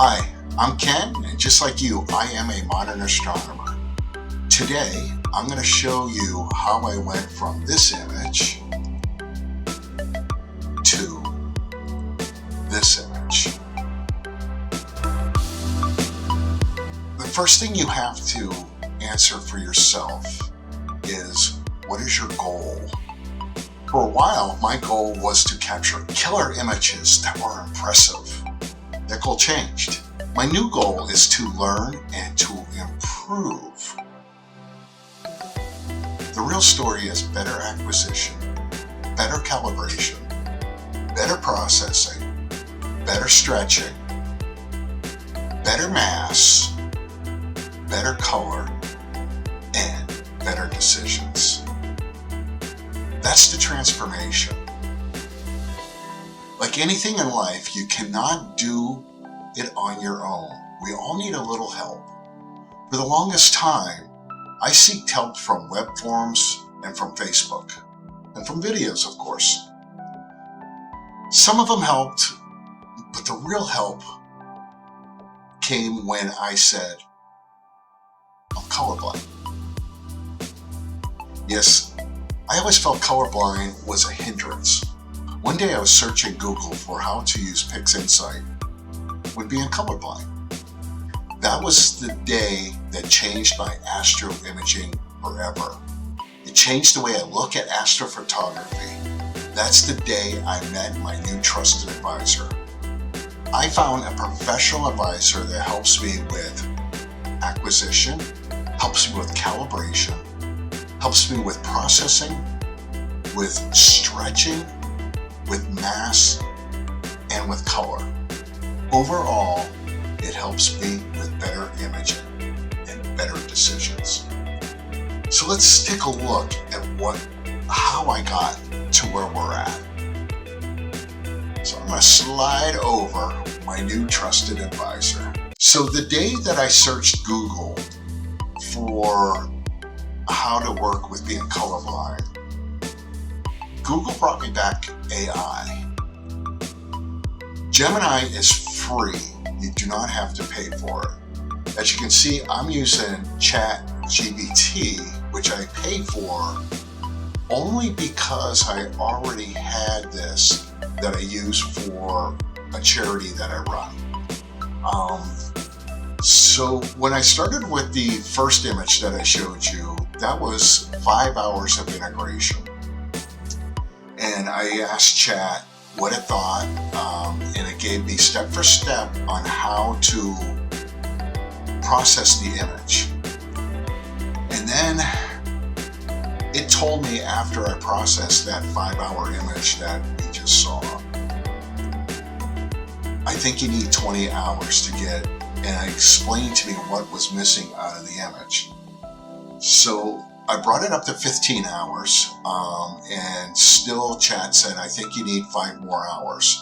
Hi, I'm Ken, and just like you, I am a modern astronomer. Today, I'm going to show you how I went from this image to this image. The first thing you have to answer for yourself is, what is your goal? For a while, my goal was to capture killer images that were impressive. That goal changed. My new goal is to learn and to improve. The real story is better acquisition, better calibration, better processing, better stretching, better mass, better color, and better decisions. That's the transformation. Like anything in life, you cannot do it on your own. We all need a little help. For the longest time, I seeked help from web forums and from Facebook, and from videos, of course. Some of them helped, but the real help came when I said, I'm colorblind. Yes, I always felt colorblind was a hindrance. One day I was searching Google for how to use Pixinsight when being colorblind. That was the day that changed my astro imaging forever. It changed the way I look at astrophotography. That's the day I met my new trusted advisor. I found a professional advisor that helps me with acquisition, helps me with calibration, helps me with processing, with stretching, with mass, and with color. Overall, it helps me with better imaging and better decisions. So let's take a look at how I got to where we're at. So I'm going to slide over my new trusted advisor. So the day that I searched Google for how to work with being colorblind, Google brought me back AI. Gemini is free. You do not have to pay for it. As you can see, I'm using ChatGPT, which I paid for only because I already had this that I use for a charity that I run. So when I started with the first image that I showed you, that was 5 hours of integration. And I asked Chat what it thought, and it gave me step for step on how to process the image. And then it told me after I processed that 5-hour image that we just saw, I think you need 20 hours to get, and it explained to me what was missing out of the image. So I brought it up to 15 hours, and still Chat said, I think you need 5 more hours.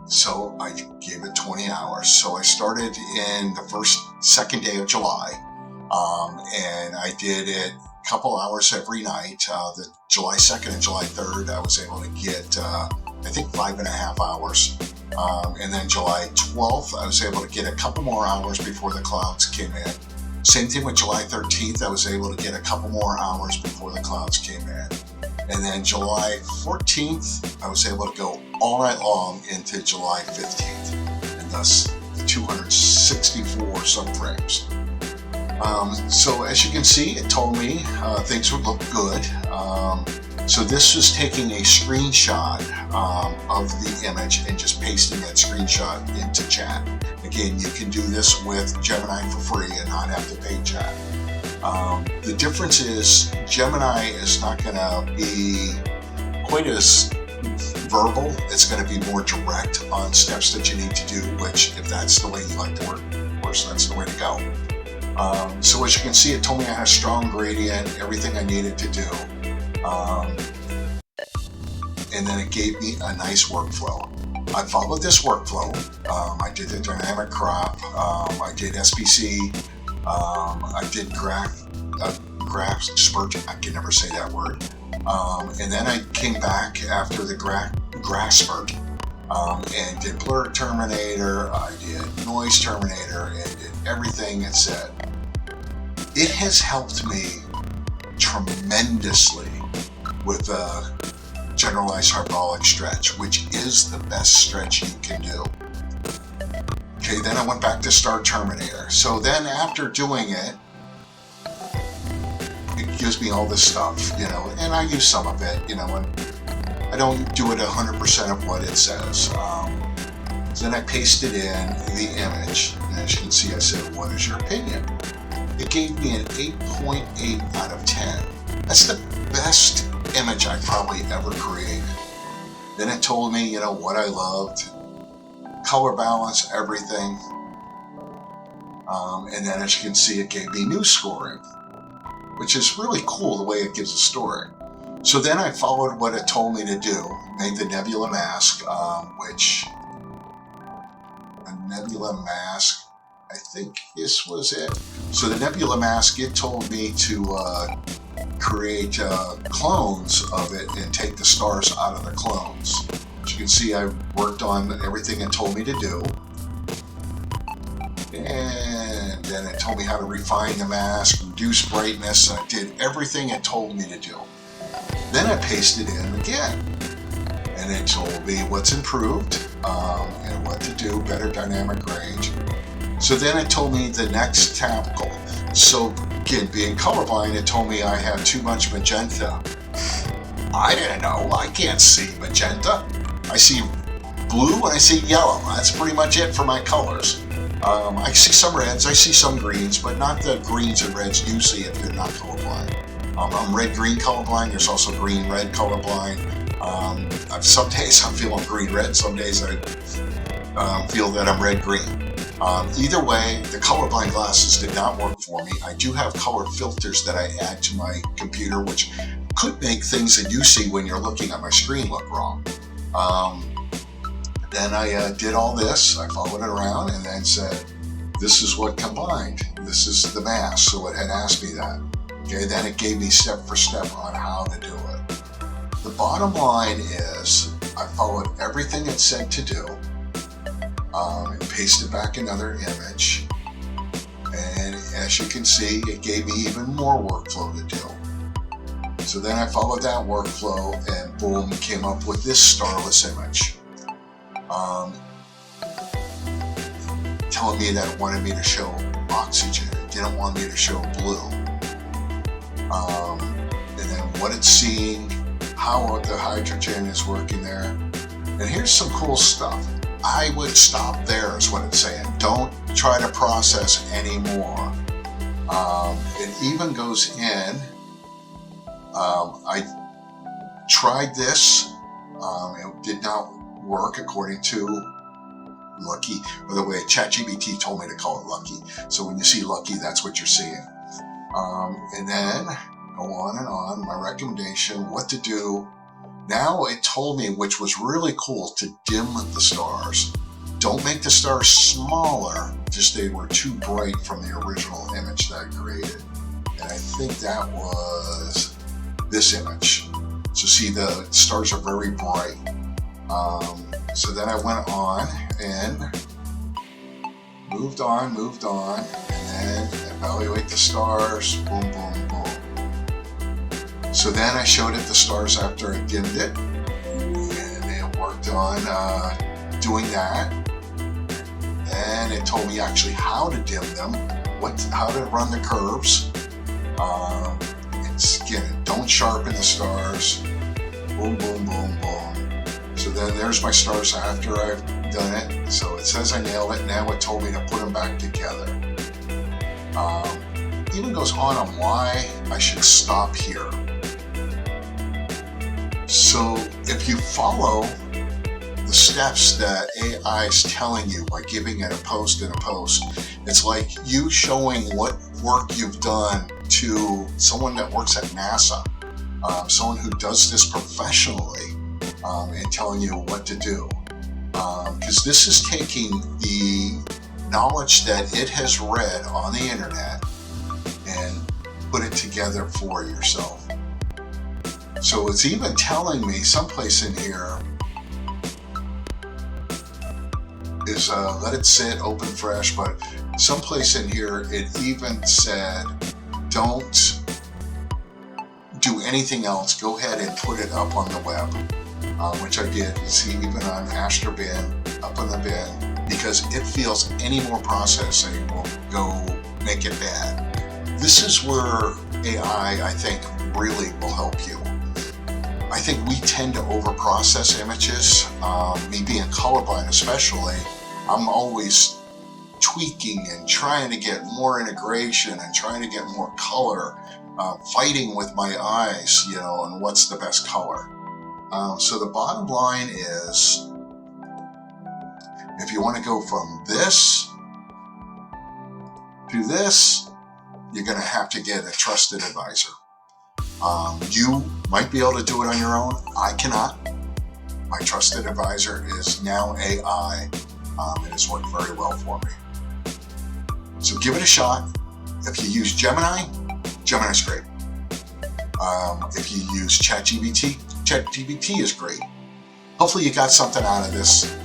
So I gave it 20 hours. So I started in the second day of July, and I did it a couple hours every night. The July 2nd and July 3rd, I was able to get, I think 5.5 hours. And then July 12th, I was able to get a couple more hours before the clouds came in. Same thing with July 13th, I was able to get a couple more hours before the clouds came in. And then July 14th, I was able to go all night long into July 15th, and thus the 264 subframes. So as you can see, it told me things would look good. So this was taking a screenshot of the image and just pasting that screenshot into Chat. Again, you can do this with Gemini for free and not have to pay Chat. The difference is Gemini is not going to be quite as verbal. It's going to be more direct on steps that you need to do, which if that's the way you like to work, of course, that's the way to go. So as you can see, it told me I had a strong gradient, everything I needed to do. And then it gave me a nice workflow. I followed this workflow. I did the dynamic crop, I did SPC, I did graph spurt, I can never say that word. And then I came back after the graph spurt and did blur terminator, I did noise terminator, and did everything it said. It has helped me tremendously with generalized hyperbolic stretch, which is the best stretch you can do. Okay, then I went back to Star Terminator. So then after doing it, it gives me all this stuff, you know, and I use some of it, you know, and I don't do it 100% of what it says. So then I pasted in the image, and as you can see, I said, what is your opinion? It gave me an 8.8 out of 10. That's the best image I probably ever created. Then it told me, you know, what I loved, color balance, everything. And then as you can see, it gave me new scoring, which is really cool the way it gives a story. So then I followed what it told me to do, made the nebula mask, which a nebula mask, I think this was it. So the nebula mask, it told me to create clones of it and take the stars out of the clones. As you can see, I worked on everything it told me to do. And then it told me how to refine the mask, reduce brightness, and I did everything it told me to do. Then I pasted in again, and it told me what's improved and what to do, better dynamic range. So then it told me the next topical. So again, being colorblind, it told me I have too much magenta. I didn't know, I can't see magenta. I see blue and I see yellow. That's pretty much it for my colors. I see some reds, I see some greens, but not the greens and reds you see if you're not colorblind. I'm red-green colorblind. There's also green-red colorblind. Some days I'm feeling green-red. Some days I feel that I'm red-green. Either way, the colorblind glasses did not work for me. I do have color filters that I add to my computer, which could make things that you see when you're looking at my screen look wrong. Then I did all this, I followed it around, and then said, this is what combined. This is the mask, so it had asked me that. Okay, then it gave me step for step on how to do it. The bottom line is, I followed everything it said to do, and pasted back another image, and as you can see, it gave me even more workflow to do. So then I followed that workflow, and boom, came up with this starless image. Telling me that it wanted me to show oxygen, it didn't want me to show blue. And then what it's seeing, how the hydrogen is working there. And here's some cool stuff. I would stop there is what it's saying. Don't try to process anymore. It even goes in, I tried this, it did not work according to Lucky. By the way, ChatGPT told me to call it Lucky. So when you see Lucky, that's what you're seeing. And then go on and on. My recommendation, what to do. Now it told me, which was really cool, to dim the stars. Don't make the stars smaller, just they were too bright from the original image that I created. And I think that was this image. So see, the stars are very bright. So then I went on and moved on, and then evaluate the stars, boom, boom, boom. So then I showed it the stars after I dimmed it, and it worked on doing that. And it told me actually how to dim them, how to run the curves. Again, don't sharpen the stars, boom, boom, boom, boom. So then there's my stars after I've done it. So it says I nailed it. Now it told me to put them back together. Even goes on why I should stop here. So if you follow the steps that AI is telling you by giving it a post and a post, it's like you showing what work you've done to someone that works at NASA, someone who does this professionally, and telling you what to do. Because this is taking the knowledge that it has read on the internet and put it together for yourself. So it's even telling me someplace in here, is let it sit open fresh, but someplace in here it even said don't do anything else. Go ahead and put it up on the web, which I did. You see, even on Astrobin, up on the bin, because it feels any more processing will go make it bad. This is where AI, I think, really will help you. I think we tend to overprocess images. Me being colorblind especially, I'm always tweaking and trying to get more integration and trying to get more color, fighting with my eyes, you know, and what's the best color. So the bottom line is, if you want to go from this to this, you're going to have to get a trusted advisor. You might be able to do it on your own. I cannot. My trusted advisor is now AI. It has worked very well for me. So give it a shot. If you use Gemini, Gemini's great. If you use ChatGPT, ChatGPT is great. Hopefully you got something out of this.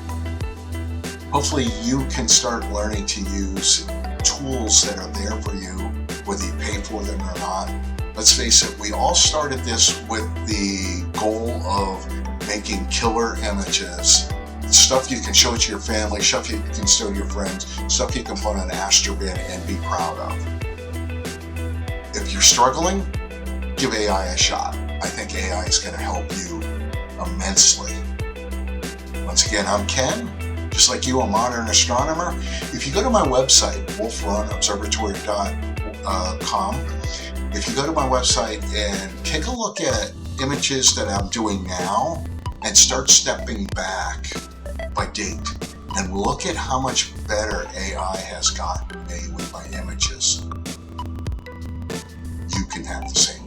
Hopefully you can start learning to use tools that are there for you, whether you pay for them or not. Let's face it, we all started this with the goal of making killer images. Stuff you can show to your family, stuff you can show to your friends, stuff you can put on an Astrobin and be proud of. If you're struggling, give AI a shot. I think AI is going to help you immensely. Once again, I'm Ken. Just like you, a modern astronomer. If you go to my website, wolfrunobservatory.com, if you go to my website and take a look at images that I'm doing now and start stepping back by date and look at how much better AI has gotten me with my images, you can have the same